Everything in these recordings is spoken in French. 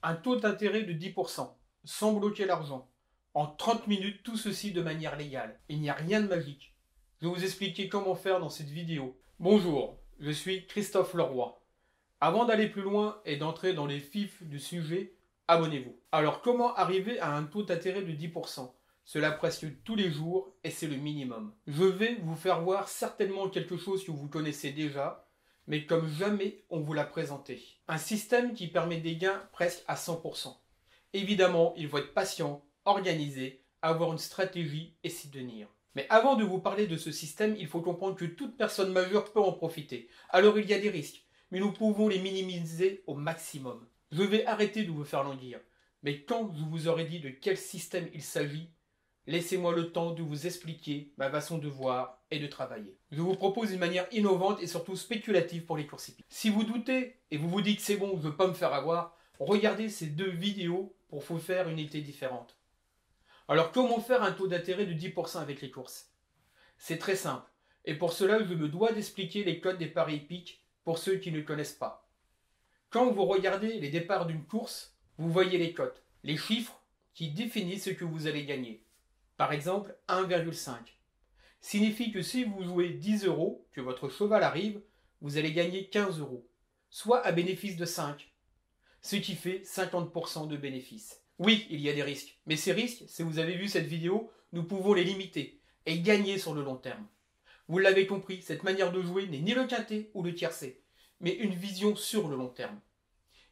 Un taux d'intérêt de 10%, sans bloquer l'argent. En 30 minutes, tout ceci de manière légale. Il n'y a rien de magique. Je vais vous expliquer comment faire dans cette vidéo. Bonjour, je suis Christophe Leroy. Avant d'aller plus loin et d'entrer dans les fifs du sujet, abonnez-vous. Alors comment arriver à un taux d'intérêt de 10%? Cela presque tous les jours et c'est le minimum. Je vais vous faire voir certainement quelque chose que vous connaissez déjà, mais comme jamais on vous l'a présenté. Un système qui permet des gains presque à 100%. Évidemment, il faut être patient, organisé, avoir une stratégie et s'y tenir. Mais avant de vous parler de ce système, il faut comprendre que toute personne majeure peut en profiter. Alors il y a des risques, mais nous pouvons les minimiser au maximum. Je vais arrêter de vous faire languir, mais quand je vous aurai dit de quel système il s'agit, laissez-moi le temps de vous expliquer ma façon de voir et de travailler. Je vous propose une manière innovante et surtout spéculative pour les courses hippiques. Si vous doutez et vous vous dites c'est bon, je ne veux pas me faire avoir, regardez ces deux vidéos pour vous faire une idée différente. Alors comment faire un taux d'intérêt de 10% avec les courses? C'est très simple, et pour cela je me dois d'expliquer les codes des paris hippiques pour ceux qui ne connaissent pas. Quand vous regardez les départs d'une course, vous voyez les cotes, les chiffres qui définissent ce que vous allez gagner. Par exemple, 1,5 signifie que si vous jouez 10 €, que votre cheval arrive, vous allez gagner 15 €, soit à bénéfice de 5, ce qui fait 50% de bénéfice. Oui, il y a des risques, mais ces risques, si vous avez vu cette vidéo, nous pouvons les limiter et gagner sur le long terme. Vous l'avez compris, cette manière de jouer n'est ni le quintet ou le tiercé, mais une vision sur le long terme.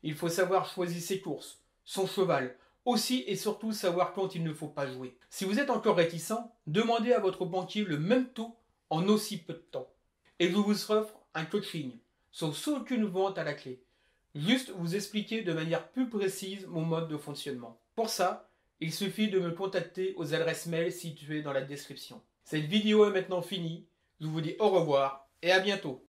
Il faut savoir choisir ses courses, son cheval, aussi et surtout savoir quand il ne faut pas jouer. Si vous êtes encore réticent, demandez à votre banquier le même taux en aussi peu de temps. Et je vous offre un coaching, sans aucune vente à la clé. Juste vous expliquer de manière plus précise mon mode de fonctionnement. Pour ça, il suffit de me contacter aux adresses mail situées dans la description. Cette vidéo est maintenant finie. Je vous dis au revoir et à bientôt.